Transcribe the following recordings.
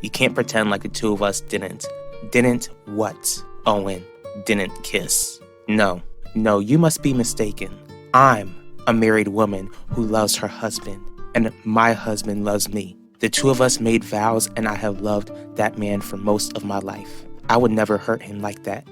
You can't pretend like the two of us didn't. Didn't what, Owen? Didn't kiss. No, you must be mistaken. I'm a married woman who loves her husband, and my husband loves me. The two of us made vows, and I have loved that man for most of my life. I would never hurt him like that.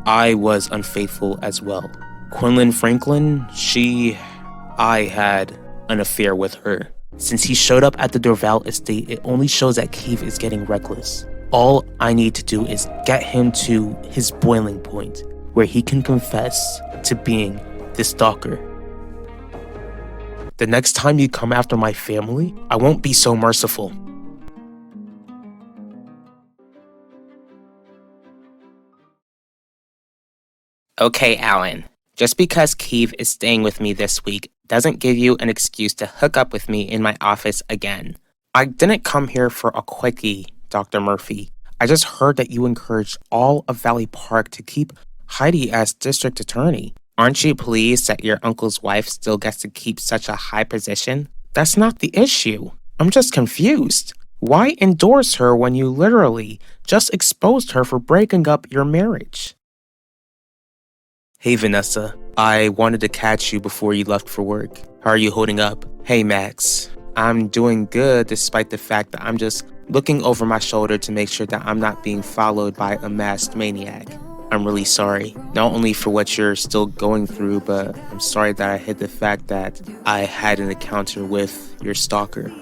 I was unfaithful as well. Quinlan Franklin, I had an affair with her. Since he showed up at the Dorval estate, it only shows that Keith is getting reckless. All I need to do is get him to his boiling point, where he can confess to being the stalker. The next time you come after my family, I won't be so merciful. Okay, Alan. Just because Keith is staying with me this week doesn't give you an excuse to hook up with me in my office again. I didn't come here for a quickie, Dr. Murphy. I just heard that you encouraged all of Valley Park to keep Heidi as district attorney. Aren't you pleased that your uncle's wife still gets to keep such a high position? That's not the issue. I'm just confused. Why endorse her when you literally just exposed her for breaking up your marriage? Hey Vanessa, I wanted to catch you before you left for work. How are you holding up? Hey Max, I'm doing good despite the fact that I'm just looking over my shoulder to make sure that I'm not being followed by a masked maniac. I'm really sorry, not only for what you're still going through, but I'm sorry that I hid the fact that I had an encounter with your stalker.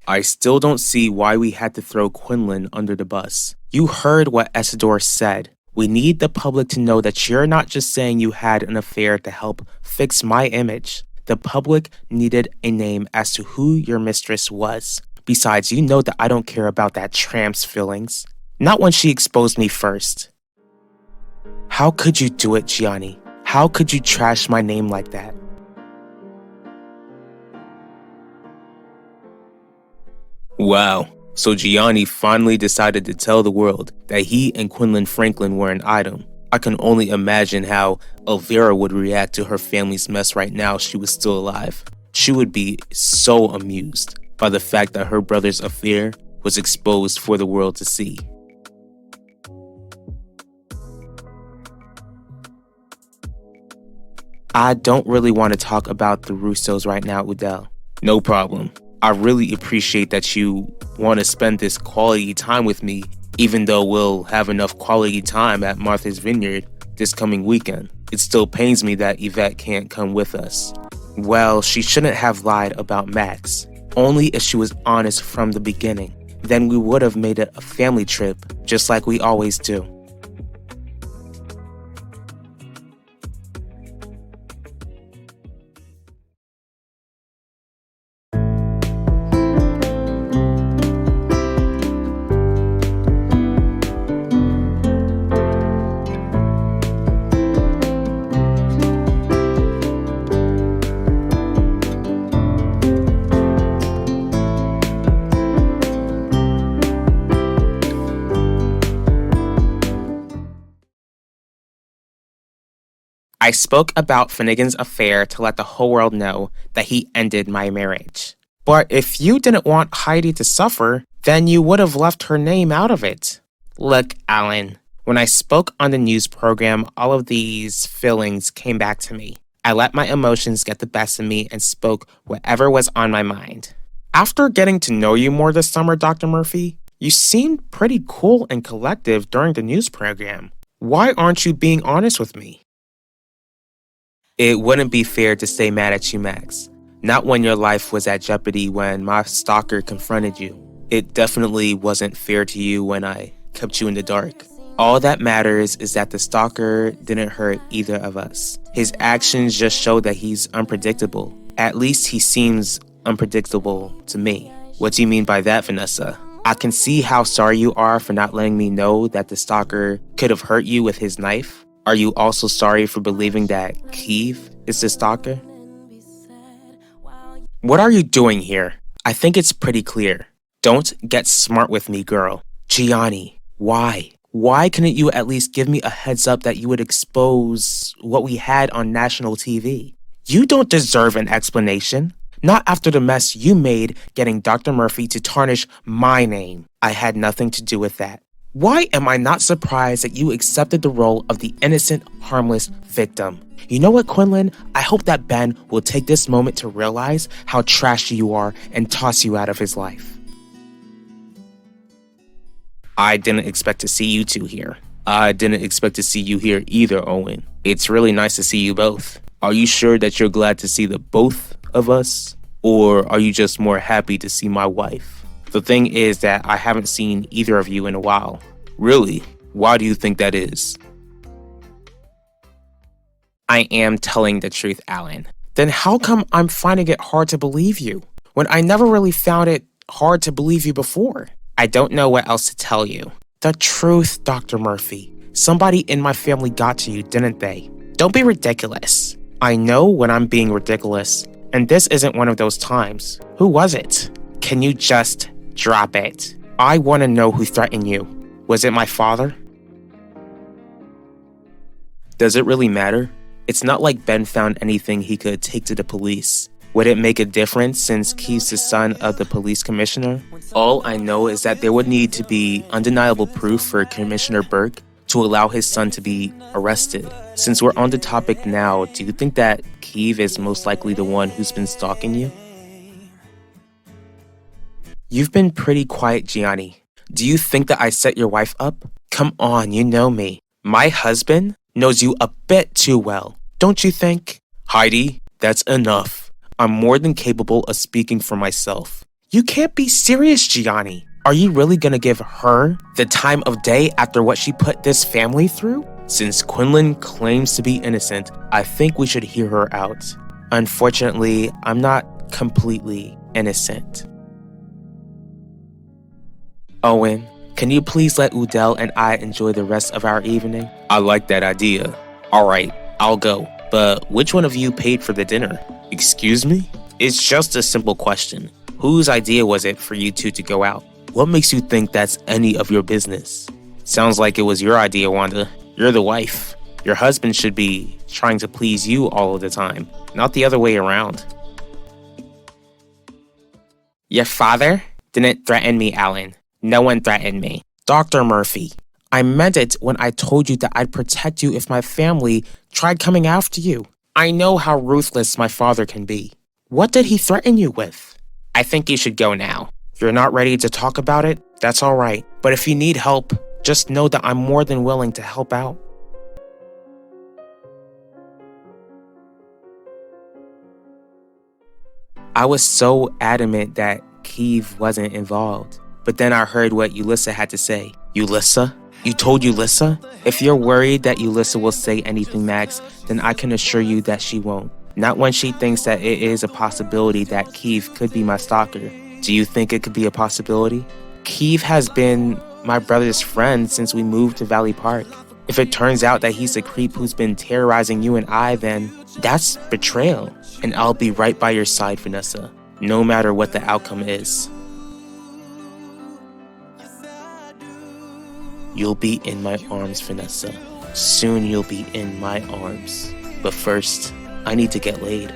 I still don't see why we had to throw Quinlan under the bus. You heard what Isidore said. We need the public to know that you're not just saying you had an affair to help fix my image. The public needed a name as to who your mistress was. Besides, you know that I don't care about that tramp's feelings. Not when she exposed me first. How could you do it, Gianni? How could you trash my name like that? Wow. So Gianni finally decided to tell the world that he and Quinlan Franklin were an item. I can only imagine how Elvira would react to her family's mess right now if she was still alive. She would be so amused by the fact that her brother's affair was exposed for the world to see. I don't really want to talk about the Russos right now, Udell. No problem. I really appreciate that you want to spend this quality time with me, even though we'll have enough quality time at Martha's Vineyard this coming weekend. It still pains me that Yvette can't come with us. Well, she shouldn't have lied about Max. Only if she was honest from the beginning. Then we would have made it a family trip, just like we always do. I spoke about Finnegan's affair to let the whole world know that he ended my marriage. But if you didn't want Heidi to suffer, then you would have left her name out of it. Look, Alan, when I spoke on the news program, all of these feelings came back to me. I let my emotions get the best of me and spoke whatever was on my mind. After getting to know you more this summer, Dr. Murphy, you seemed pretty cool and collective during the news program. Why aren't you being honest with me? It wouldn't be fair to stay mad at you, Max. Not when your life was at jeopardy when my stalker confronted you. It definitely wasn't fair to you when I kept you in the dark. All that matters is that the stalker didn't hurt either of us. His actions just show that he's unpredictable. At least he seems unpredictable to me. What do you mean by that, Vanessa? I can see how sorry you are for not letting me know that the stalker could have hurt you with his knife. Are you also sorry for believing that Keith is the stalker? What are you doing here? I think it's pretty clear. Don't get smart with me, girl. Gianni, why? Why couldn't you at least give me a heads up that you would expose what we had on national TV? You don't deserve an explanation. Not after the mess you made getting Dr. Murphy to tarnish my name. I had nothing to do with that. Why am I not surprised that you accepted the role of the innocent, harmless victim? You know what, Quinlan? I hope that Ben will take this moment to realize how trashy you are and toss you out of his life. I didn't expect to see you two here. I didn't expect to see you here either, Owen. It's really nice to see you both. Are you sure that you're glad to see the both of us? Or are you just more happy to see my wife? The thing is that I haven't seen either of you in a while. Really? Why do you think that is? I am telling the truth, Alan. Then how come I'm finding it hard to believe you, when I never really found it hard to believe you before? I don't know what else to tell you. The truth, Dr. Murphy. Somebody in my family got to you, didn't they? Don't be ridiculous. I know when I'm being ridiculous, and this isn't one of those times. Who was it? Can you just drop it? I want to know who threatened you. Was it my father? Does it really matter? It's not like Ben found anything he could take to the police. Would it make a difference since Keith's the son of the police commissioner? All I know is that there would need to be undeniable proof for Commissioner Burke to allow his son to be arrested. Since we're on the topic now, do you think that Keith is most likely the one who's been stalking you? You've been pretty quiet, Gianni. Do you think that I set your wife up? Come on, you know me. My husband knows you a bit too well, don't you think? Heidi, that's enough. I'm more than capable of speaking for myself. You can't be serious, Gianni. Are you really gonna give her the time of day after what she put this family through? Since Quinlan claims to be innocent, I think we should hear her out. Unfortunately, I'm not completely innocent. Owen, can you please let Udell and I enjoy the rest of our evening? I like that idea. Alright, I'll go. But which one of you paid for the dinner? Excuse me? It's just a simple question. Whose idea was it for you two to go out? What makes you think that's any of your business? Sounds like it was your idea, Wanda. You're the wife. Your husband should be trying to please you all of the time, not the other way around. Your father didn't threaten me, Alan. No one threatened me. Dr. Murphy, I meant it when I told you that I'd protect you if my family tried coming after you. I know how ruthless my father can be. What did he threaten you with? I think you should go now. You're not ready to talk about it? That's all right. But if you need help, just know that I'm more than willing to help out. I was so adamant that Keith wasn't involved. But then I heard what Ulissa had to say. Ulissa? You told Ulissa? If you're worried that Ulissa will say anything, Max, then I can assure you that she won't. Not when she thinks that it is a possibility that Keith could be my stalker. Do you think it could be a possibility? Keith has been my brother's friend since we moved to Valley Park. If it turns out that he's a creep who's been terrorizing you and I, then that's betrayal. And I'll be right by your side, Vanessa, no matter what the outcome is. You'll be in my arms, Vanessa. Soon you'll be in my arms. But first, I need to get laid.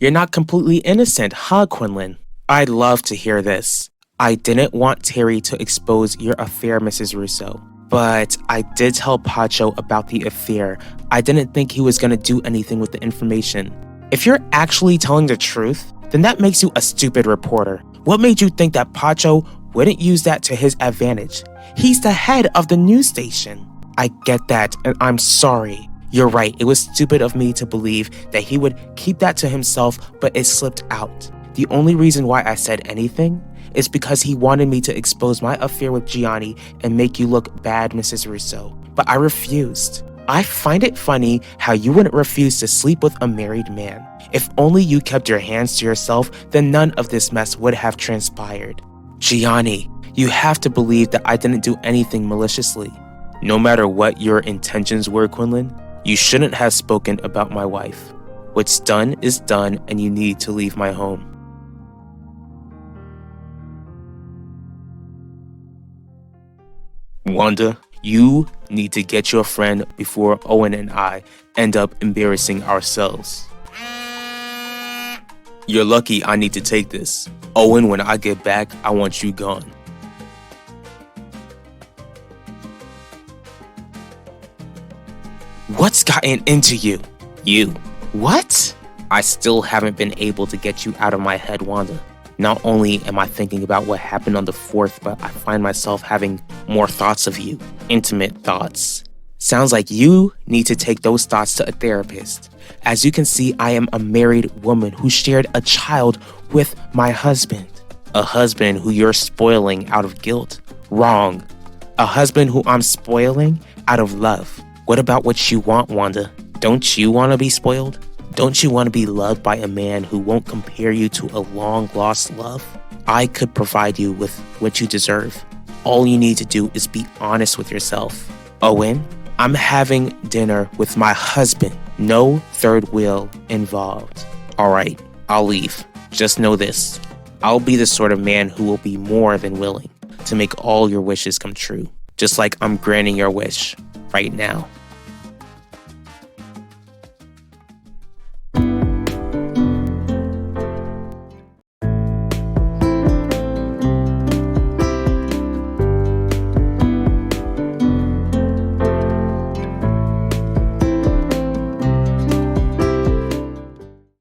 You're not completely innocent, huh, Quinlan? I'd love to hear this. I didn't want Terry to expose your affair, Mrs. Russo. But I did tell Pacho about the affair. I didn't think he was gonna do anything with the information. If you're actually telling the truth, then that makes you a stupid reporter. What made you think that Pacho wouldn't use that to his advantage? He's the head of the news station. I get that, and I'm sorry. You're right, it was stupid of me to believe that he would keep that to himself, but it slipped out. The only reason why I said anything is because he wanted me to expose my affair with Gianni and make you look bad, Mrs. Russo. But I refused. I find it funny how you wouldn't refuse to sleep with a married man. If only you kept your hands to yourself, then none of this mess would have transpired. Gianni, you have to believe that I didn't do anything maliciously. No matter what your intentions were, Quinlan, you shouldn't have spoken about my wife. What's done is done, and you need to leave my home. Wanda, You need to get your friend before Owen and I end up embarrassing ourselves. You're lucky I need to take this. Owen, when I get back, I want you gone. What's gotten into you? You. What? I still haven't been able to get you out of my head, Wanda. Not only am I thinking about what happened on the 4th, but I find myself having more thoughts of you. Intimate thoughts. Sounds like you need to take those thoughts to a therapist. As you can see, I am a married woman who shared a child with my husband. A husband who you're spoiling out of guilt. Wrong. A husband who I'm spoiling out of love. What about what you want, Wanda? Don't you want to be spoiled? Don't you want to be loved by a man who won't compare you to a long-lost love? I could provide you with what you deserve. All you need to do is be honest with yourself. Owen, I'm having dinner with my husband. No third wheel involved. All right, I'll leave. Just know this. I'll be the sort of man who will be more than willing to make all your wishes come true. Just like I'm granting your wish right now.